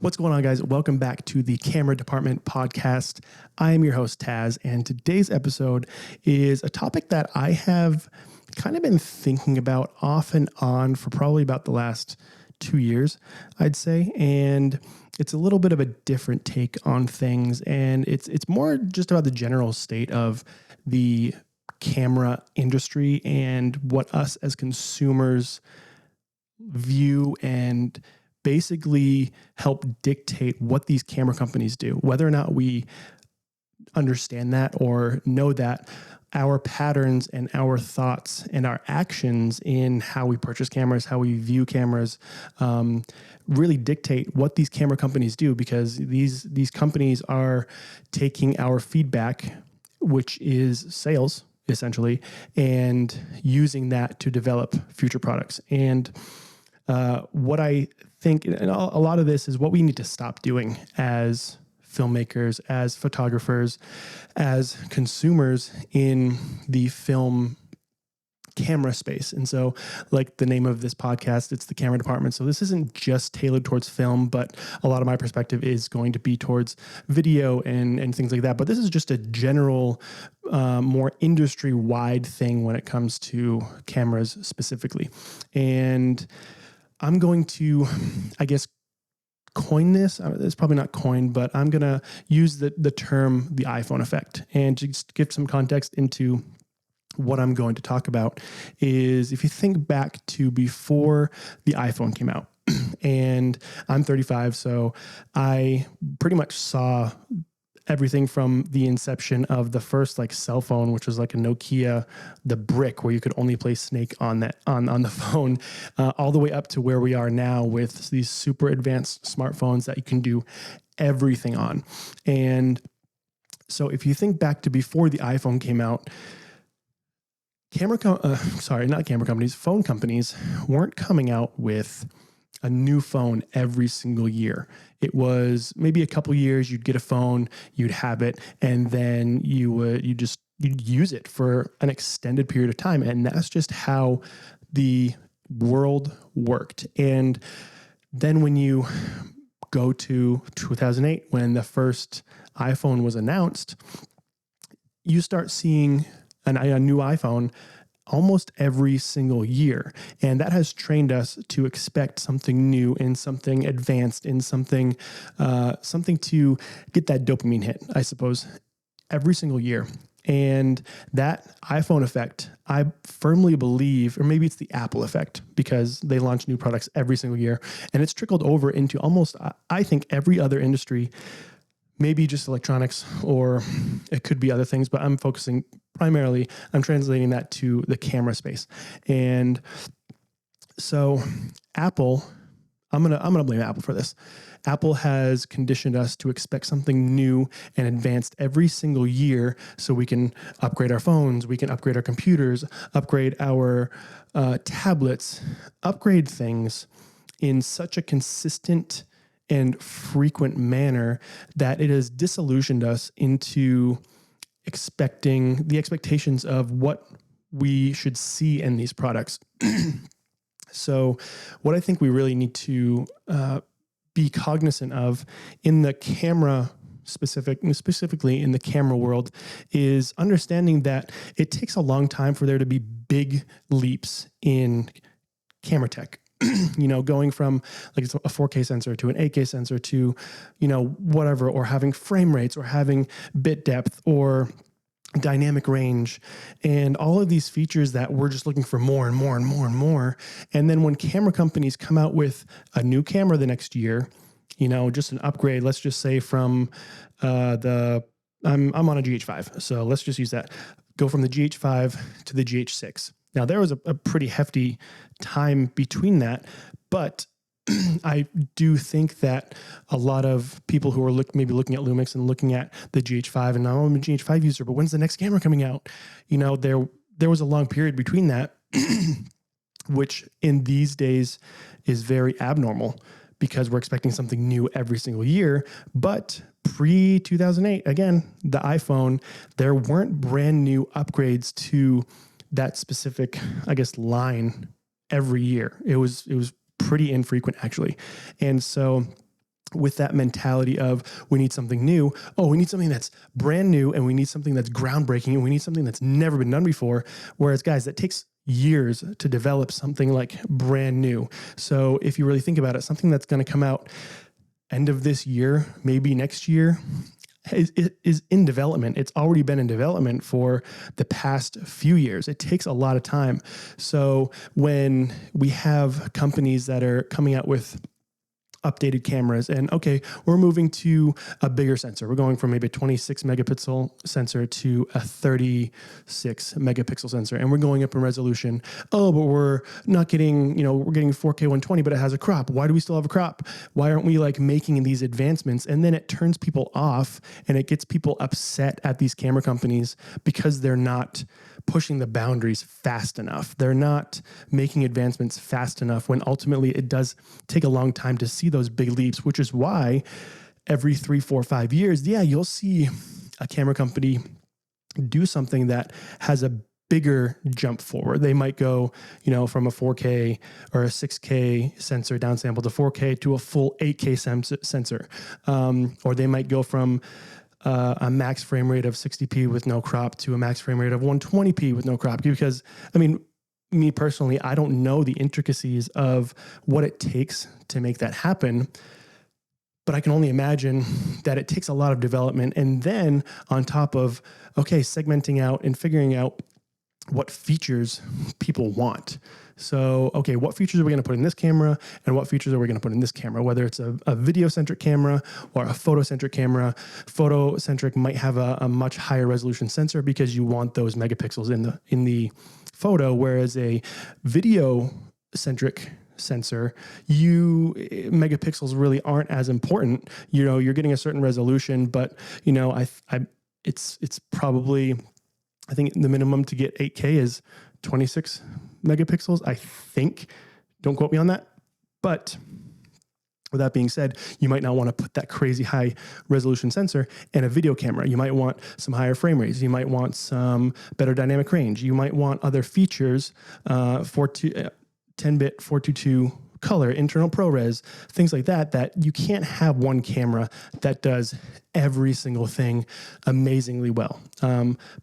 What's going on, guys? Welcome back to the Camera Department podcast. I am your host, Taz, and today's episode is a topic that I have kind of been thinking about off and on for probably about the last 2 years, I'd say. And it's a little bit of a different take on things, and it's more just about the general state of the camera industry and what us as consumers view and basically help dictate what these camera companies do. Whether or not we understand that or know that, our patterns and our thoughts and our actions in how we purchase cameras, how we view cameras, really dictate what these camera companies do, because these companies are taking our feedback, which is sales essentially, and using that to develop future products. And what I think, and a lot of this is what we need to stop doing as filmmakers, as photographers, as consumers in the film camera space. And so, like the name of this podcast, it's the Camera Department. So this isn't just tailored towards film, but a lot of my perspective is going to be towards video and things like that. But this is just a general, more industry-wide thing when it comes to cameras specifically. And I'm going to, I guess, coin this. It's probably not coined, but I'm going to use the term the iPhone effect. And to just give some context into what I'm going to talk about is, if you think back to before the iPhone came out, and I'm 35, so I pretty much saw everything from the inception of the first cell phone, which was like a Nokia, the brick, where you could only play Snake on the phone, all the way up to where we are now with these super advanced smartphones that you can do everything on. And so if you think back to before the iPhone came out, phone companies weren't coming out with a new phone every single year. It was maybe a couple years, you'd get a phone, you'd have it, and then you'd use it for an extended period of time. And that's just how the world worked. And then when you go to 2008, when the first iPhone was announced, you start seeing a new iPhone almost every single year. And that has trained us to expect something new and something advanced and something to get that dopamine hit, I suppose, every single year. And that iPhone effect, I firmly believe, or maybe it's the Apple effect, because they launch new products every single year, and it's trickled over into almost, I think, every other industry. Maybe just electronics, or it could be other things, but I'm translating that to the camera space. And so Apple, I'm gonna blame Apple for this. Apple has conditioned us to expect something new and advanced every single year, so we can upgrade our phones, we can upgrade our computers, upgrade our tablets, upgrade things in such a consistent and frequent manner that it has disillusioned us into expecting the expectations of what we should see in these products. So what I think we really need to be cognizant of in the camera specifically in the camera world is understanding that it takes a long time for there to be big leaps in camera tech. Going from a 4K sensor to an 8K sensor to, whatever, or having frame rates or having bit depth or dynamic range and all of these features that we're just looking for more and more and more and more. And then when camera companies come out with a new camera the next year, just an upgrade, let's just say from I'm on a GH5. So let's just use that. Go from the GH5 to the GH6. Now, there was a pretty hefty time between that, but I do think that a lot of people who are maybe looking at Lumix and looking at the GH5, and now I'm a GH5 user, but when's the next camera coming out? There was a long period between that, which in these days is very abnormal because we're expecting something new every single year. But pre-2008, again, the iPhone, there weren't brand new upgrades to that specific, line every year. It was pretty infrequent, actually. And so with that mentality of we need something new. Oh, we need something that's brand new, and we need something that's groundbreaking, and we need something that's never been done before. Whereas, guys, that takes years to develop something like brand new. So if you really think about it, something that's going to come out end of this year, maybe next year, is in development. It's already been in development for the past few years. It takes a lot of time. So when we have companies that are coming out with updated cameras and okay, we're moving to a bigger sensor. We're going from maybe a 26 megapixel sensor to a 36 megapixel sensor, and we're going up in resolution. Oh, but we're not getting, we're getting 4K 120, but it has a crop. Why do we still have a crop? Why aren't we like making these advancements? And then it turns people off, and it gets people upset at these camera companies because they're not pushing the boundaries fast enough. They're not making advancements fast enough, when ultimately it does take a long time to see those big leaps, which is why every 3, 4, 5 years, you'll see a camera company do something that has a bigger jump forward. They might go, from a 4K or a 6K sensor downsample to 4K to a full 8K sensor. Or they might go from a max frame rate of 60p with no crop to a max frame rate of 120p with no crop. Because, me personally, I don't know the intricacies of what it takes to make that happen, but I can only imagine that it takes a lot of development. And then on top of, segmenting out and figuring out what features people want. So, what features are we going to put in this camera, and what features are we going to put in this camera? Whether it's a video-centric camera or a photo-centric camera. Photo-centric might have a much higher resolution sensor because you want those megapixels in the photo, whereas a video-centric sensor, megapixels really aren't as important. You're getting a certain resolution, but it's probably, I think the minimum to get 8K is 26 megapixels, I think. Don't quote me on that. But with that being said, you might not want to put that crazy high resolution sensor in a video camera. You might want some higher frame rates. You might want some better dynamic range. You might want other features, 10-bit 422 color, internal ProRes, things like that you can't have one camera that does every single thing amazingly well.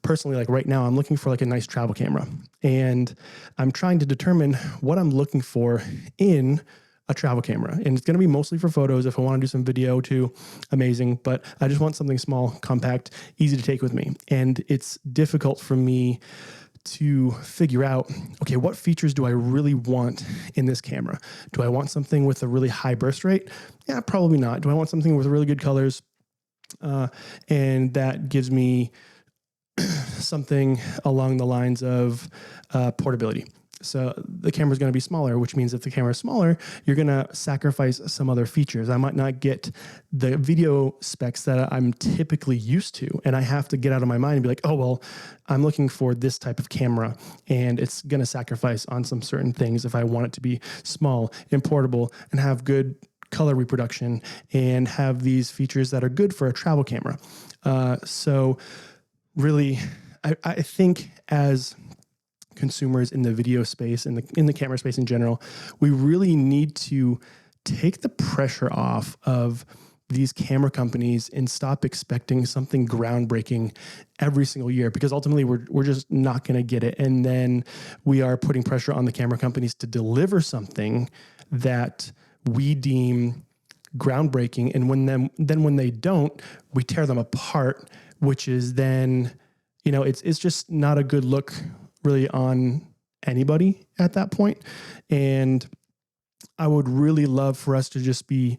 Personally, like right now, I'm looking for like a nice travel camera, and I'm trying to determine what I'm looking for in a travel camera. And it's going to be mostly for photos. If I want to do some video too, amazing. But I just want something small, compact, easy to take with me. And it's difficult for me to figure out, what features do I really want in this camera? Do I want something with a really high burst rate? Yeah, probably not. Do I want something with really good colors? And that gives me something along the lines of portability. So the camera is going to be smaller, which means if the camera is smaller, you're going to sacrifice some other features. I might not get the video specs that I'm typically used to, and I have to get out of my mind and be like, I'm looking for this type of camera, and it's going to sacrifice on some certain things if I want it to be small and portable and have good color reproduction and have these features that are good for a travel camera. So really, I think as consumers in the video space and in the camera space in general, we really need to take the pressure off of these camera companies and stop expecting something groundbreaking every single year, because ultimately we're just not going to get it. And then we are putting pressure on the camera companies to deliver something that we deem groundbreaking. And when they don't, we tear them apart, which is then, it's just not a good look really on anybody at that point. And I would really love for us to just be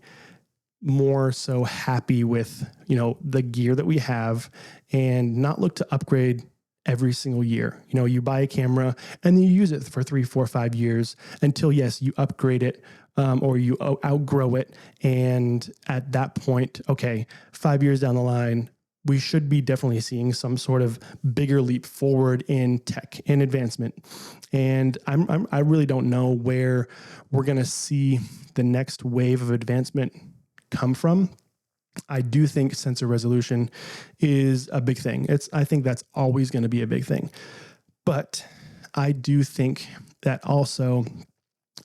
more so happy with, the gear that we have and not look to upgrade every single year. You buy a camera and then you use it for 3, 4, 5 years until, yes, you upgrade it or you outgrow it. And at that point, 5 years down the line, we should be definitely seeing some sort of bigger leap forward in tech and advancement. And I really don't know where we're going to see the next wave of advancement come from. I do think sensor resolution is a big thing. I think that's always going to be a big thing. But I do think that also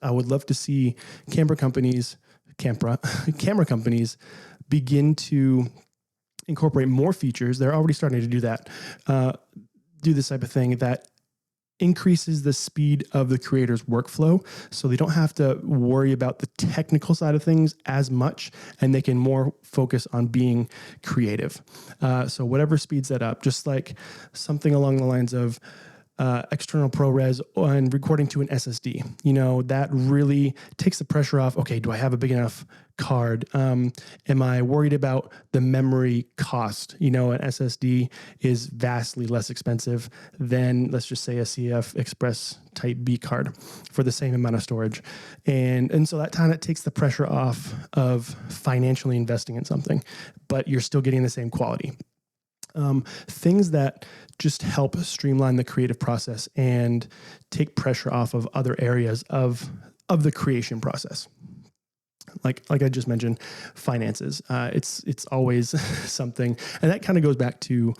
I would love to see camera companies camera companies begin to incorporate more features, they're already starting to do that, do this type of thing that increases the speed of the creator's workflow, so they don't have to worry about the technical side of things as much, and they can more focus on being creative. So whatever speeds that up, just like something along the lines of external ProRes and recording to an SSD, that really takes the pressure off. Okay, do I have a big enough card? Am I worried about the memory cost? An SSD is vastly less expensive than, let's just say, a CF Express Type B card for the same amount of storage. And so that kind of takes the pressure off of financially investing in something, but you're still getting the same quality. Things that just help streamline the creative process and take pressure off of other areas of the creation process. Like I just mentioned, finances. It's always something, and that kind of goes back to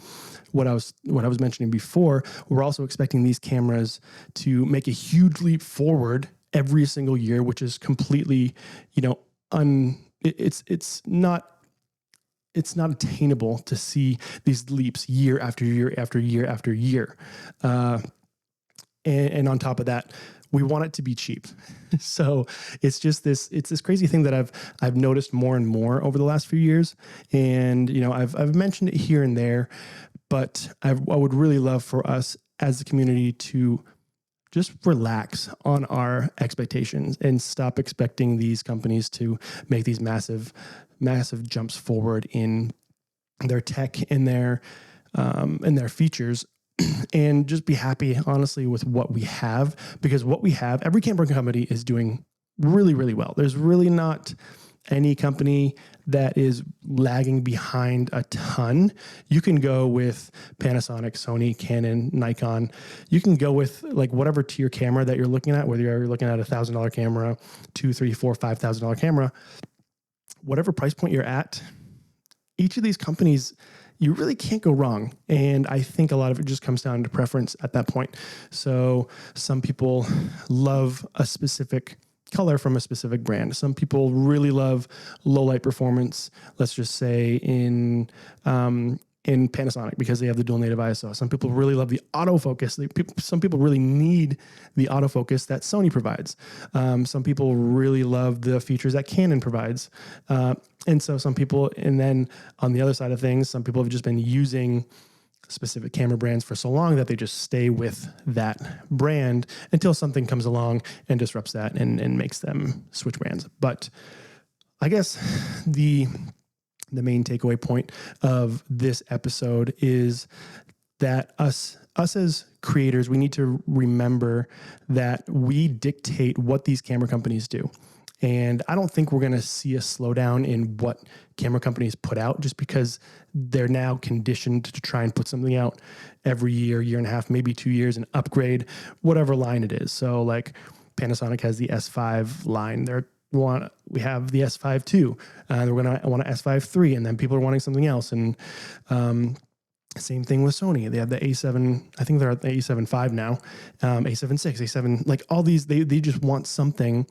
what I was mentioning before. We're also expecting these cameras to make a huge leap forward every single year, which is completely, it's not attainable to see these leaps year after year after year after year. And on top of that, we want it to be cheap. So it's this crazy thing that I've noticed more and more over the last few years. And, I've mentioned it here and there, but I would really love for us as a community to just relax on our expectations and stop expecting these companies to make these massive jumps forward in their tech and their features, and just be happy, honestly, with what we have, because what we have, every camera company is doing really, really well. There's really not any company that is lagging behind a ton. You can go with Panasonic, Sony, Canon, Nikon. You can go with like whatever tier camera that you're looking at, whether you're looking at $1,000 camera, $2,000, $3,000, $4,000, $5,000 camera, whatever price point you're at, each of these companies, you really can't go wrong. And I think a lot of it just comes down to preference at that point. So some people love a specific color from a specific brand. Some people really love low light performance, let's just say in Panasonic, because they have the dual native ISO. Some people really love the autofocus. Some people really need the autofocus that Sony provides. Some people really love the features that Canon provides. And so some people, and then on the other side of things, some people have just been using specific camera brands for so long that they just stay with that brand until something comes along and disrupts that and makes them switch brands. But I guess the main takeaway point of this episode is that us as creators, we need to remember that we dictate what these camera companies do. And I don't think we're going to see a slowdown in what camera companies put out, just because they're now conditioned to try and put something out every year, year and a half, maybe 2 years, and upgrade whatever line it is. So like Panasonic has the S5 line. We have the S5 II. They're going to want an S5 III, and then people are wanting something else. And same thing with Sony. They have the A7. I think they're at the A7 V now. A7 VI, A7, like all these. They just want something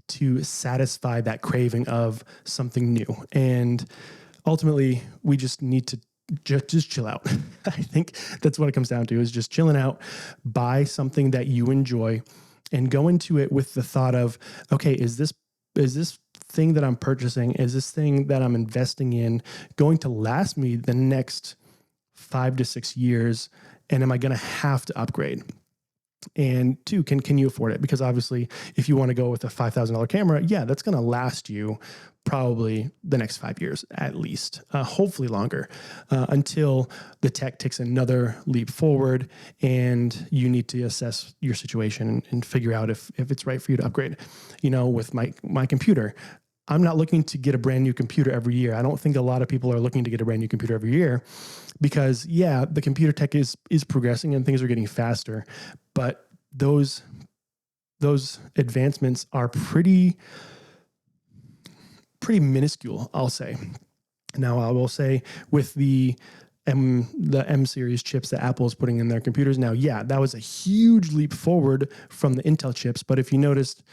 to satisfy that craving of something new. And ultimately, we just need to just chill out. I think that's what it comes down to, is just chilling out, buy something that you enjoy, and go into it with the thought of, okay, is this thing that I'm purchasing, is this thing that I'm investing in going to last me the next 5 to 6 years? And am I going to have to upgrade? And two, can you afford it? Because obviously, if you want to go with a $5,000 camera, yeah, that's going to last you probably the next 5 years at least, hopefully longer, until the tech takes another leap forward and you need to assess your situation and figure out if it's right for you to upgrade. With my computer, I'm not looking to get a brand new computer every year. I don't think a lot of people are looking to get a brand new computer every year, because yeah, the computer tech is progressing and things are getting faster, but those advancements are pretty minuscule, I'll say. Now, I will say with the M series chips that Apple is putting in their computers now, yeah, that was a huge leap forward from the Intel chips. But if you noticed,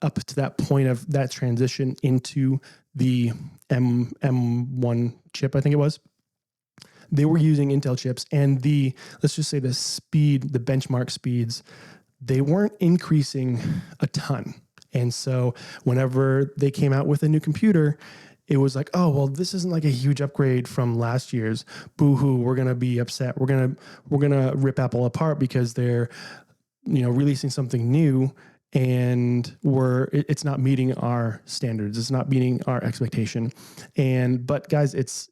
up to that point of that transition into the M1 chip, I think it was, they were using Intel chips, and let's just say the benchmark speeds, they weren't increasing a ton. And so whenever they came out with a new computer, it was like, oh, well, this isn't like a huge upgrade from last year's. Boo-hoo, we're going to be upset. We're going to rip Apple apart because they're, releasing something new, and it's not meeting our standards. It's not meeting our expectation. But guys, it's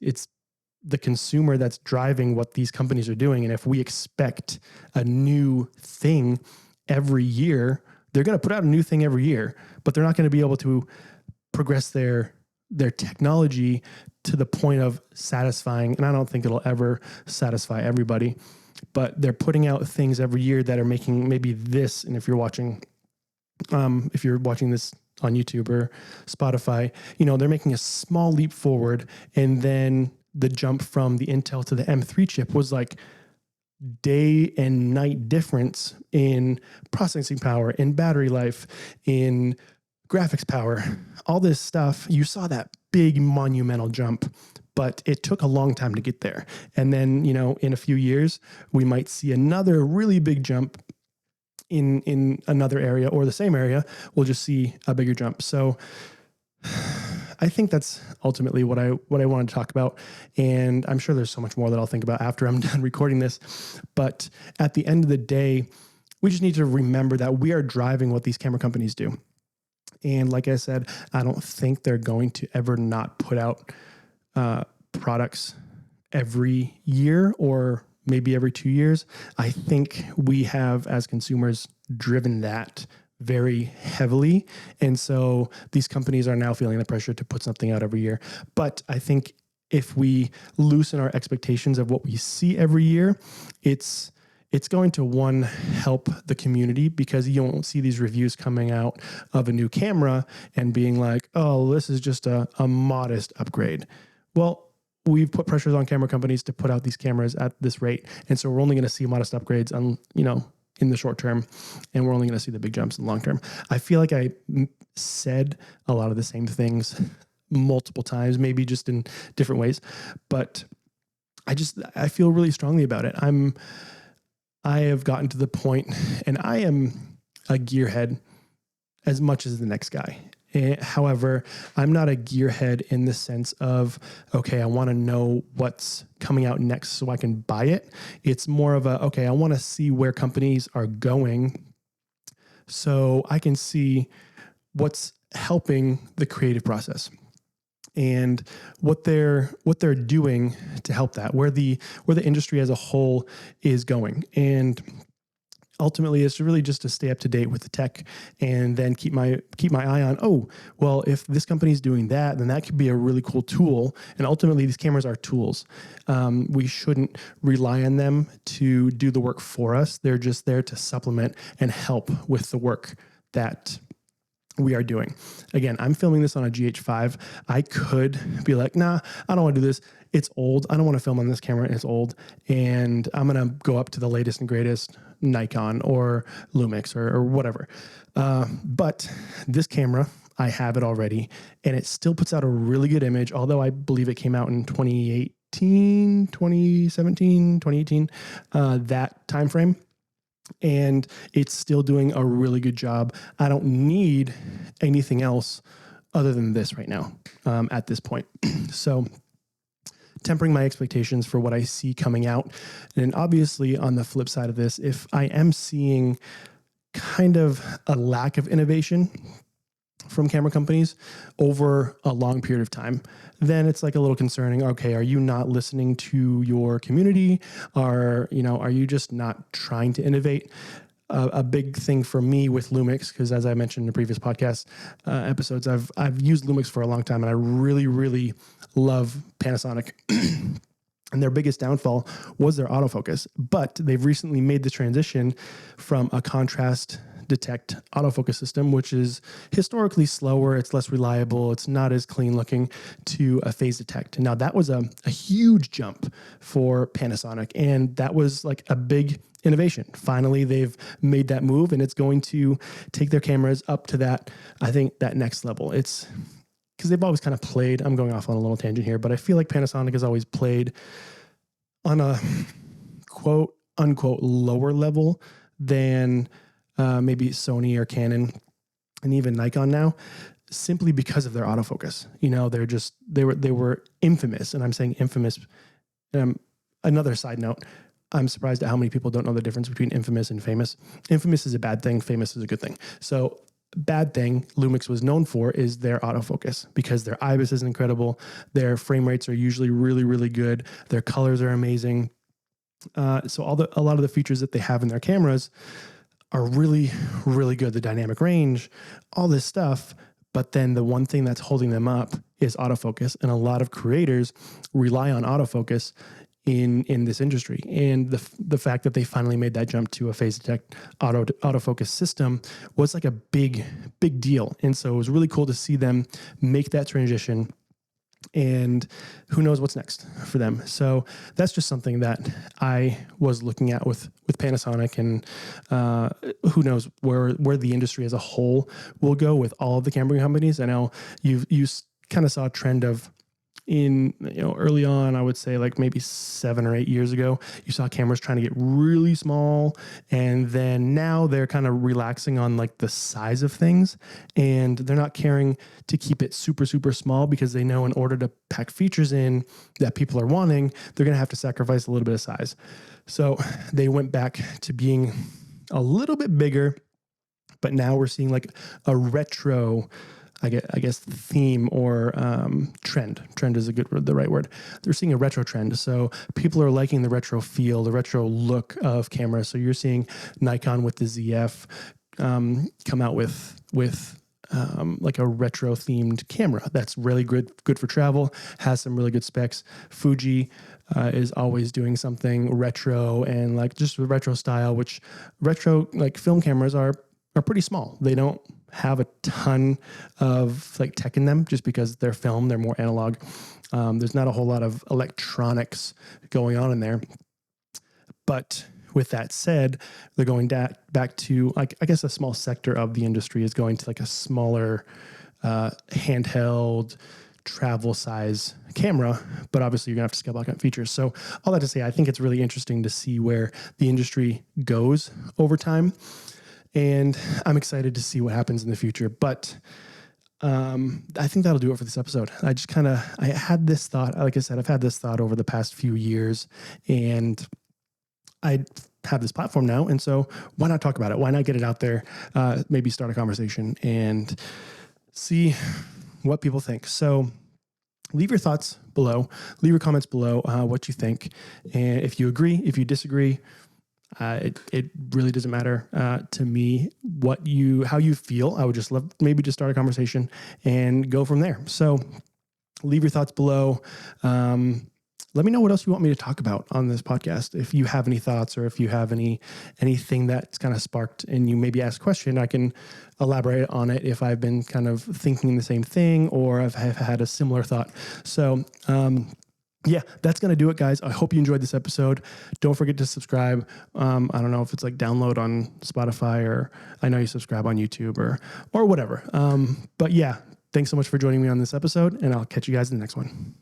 the consumer that's driving what these companies are doing. And if we expect a new thing every year, they're going to put out a new thing every year, but they're not going to be able to progress their technology to the point of satisfying. And I don't think it'll ever satisfy everybody, but they're putting out things every year that are making maybe this. And if you're watching this on YouTube or Spotify, they're making a small leap forward. And then the jump from the Intel to the M3 chip was like day and night difference in processing power, in battery life, in graphics power, all this stuff. You saw that big monumental jump, but it took a long time to get there. And then, in a few years, we might see another really big jump in another area, or the same area. We'll just see a bigger jump. So I think that's ultimately what I wanted to talk about. And I'm sure there's so much more that I'll think about after I'm done recording this. But at the end of the day, we just need to remember that we are driving what these camera companies do. And like I said, I don't think they're going to ever not put out products every year, or maybe every 2 years. I think we have, as consumers, driven that very heavily. And so these companies are now feeling the pressure to put something out every year. But I think if we loosen our expectations of what we see every year, it's going to, help the community, because you won't see these reviews coming out of a new camera and being like, oh, this is just a modest upgrade. Well, we've put pressures on camera companies to put out these cameras at this rate. And so we're only going to see modest upgrades in the short term, and we're only going to see the big jumps in the long term. I feel like I said a lot of the same things multiple times, maybe just in different ways, but I feel really strongly about it. I have gotten to the point, and I am a gearhead as much as the next guy. However, I'm not a gearhead in the sense of, okay, I want to know what's coming out next so I can buy it. It's more of I want to see where companies are going so I can see what's helping the creative process and what they're doing to help that, where the industry as a whole is going. And ultimately, it's really just to stay up to date with the tech, and then keep my eye on, oh, well, if this company's doing that, then that could be a really cool tool. And ultimately, these cameras are tools. We shouldn't rely on them to do the work for us. They're just there to supplement and help with the work that we are doing. Again, I'm filming this on a GH5. I could be like, nah, I don't want to do this. It's old. I don't want to film on this camera. It's old. And I'm going to go up to the latest and greatest Nikon or Lumix or whatever. But this camera, I have it already, and it still puts out a really good image, although I believe it came out in 2018, that time frame. And it's still doing a really good job. I don't need anything else other than this right now at this point. So tempering my expectations for what I see coming out. And obviously on the flip side of this, if I am seeing kind of a lack of innovation from camera companies over a long period of time, then it's like a little concerning. Okay, are you not listening to your community? Are you just not trying to innovate? A big thing for me with Lumix, because as I mentioned in the previous podcast episodes, I've used Lumix for a long time, and I really, really love Panasonic. And their biggest downfall was their autofocus, but they've recently made the transition from a contrast detect autofocus system, which is historically slower, it's less reliable, it's not as clean looking, to a phase detect. Now that was a huge jump for Panasonic, and that was like a big innovation. Finally, they've made that move, and it's going to take their cameras up to that, I think, that next level. It's because they've always kind of played, I'm going off on a little tangent here, but I feel like Panasonic has always played on a quote unquote lower level than maybe Sony or Canon and even Nikon now, simply because of their autofocus. You know, they were infamous, and I'm saying infamous. Another side note, I'm surprised at how many people don't know the difference between infamous and famous. Infamous is a bad thing. Famous is a good thing. So bad thing Lumix was known for is their autofocus, because their IBIS is incredible. Their frame rates are usually really, really good. Their colors are amazing. So a lot of the features that they have in their cameras are really, really good. The dynamic range, all this stuff. But then the one thing that's holding them up is autofocus. And a lot of creators rely on autofocus in this industry. And the fact that they finally made that jump to a phase detect autofocus system was like a big deal. And so it was really cool to see them make that transition. And who knows what's next for them. So that's just something that I was looking at with Panasonic, and who knows where the industry as a whole will go with all of the camera companies. I know you kind of saw a trend of, early on, I would say like maybe 7 or 8 years ago, you saw cameras trying to get really small. And then now they're kind of relaxing on like the size of things, and they're not caring to keep it super, super small, because they know in order to pack features in that people are wanting, they're going to have to sacrifice a little bit of size. So they went back to being a little bit bigger, but now we're seeing like a retro, I guess theme or trend. Trend is the right word. They're seeing a retro trend. So people are liking the retro feel, the retro look of cameras. So you're seeing Nikon with the ZF come out with like a retro themed camera that's really good for travel, has some really good specs. Fuji is always doing something retro and like just a retro style, which retro like film cameras are pretty small. They don't have a ton of like tech in them, just because they're film, they're more analog. There's not a whole lot of electronics going on in there. But with that said, they're going back to, like, I guess a small sector of the industry is going to like a smaller handheld travel size camera, but obviously you're gonna have to scale back on features. So all that to say, I think it's really interesting to see where the industry goes over time. And I'm excited to see what happens in the future. But I think that'll do it for this episode. I had this thought, like I said, I've had this thought over the past few years, and I have this platform now. And so why not talk about it? Why not get it out there? Maybe start a conversation and see what people think. So leave your thoughts below, leave your comments below, what you think. And if you agree, if you disagree, it really doesn't matter to me how you feel. I would just love maybe just start a conversation and go from there. So leave your thoughts below. Let me know what else you want me to talk about on this podcast. If you have any thoughts, or if you have anything that's kind of sparked and you maybe ask a question, I can elaborate on it if I've been kind of thinking the same thing or I've had a similar thought. So, yeah, that's going to do it, guys. I hope you enjoyed this episode. Don't forget to subscribe. I don't know if it's like download on Spotify, or I know you subscribe on YouTube or whatever. But yeah, thanks so much for joining me on this episode, and I'll catch you guys in the next one.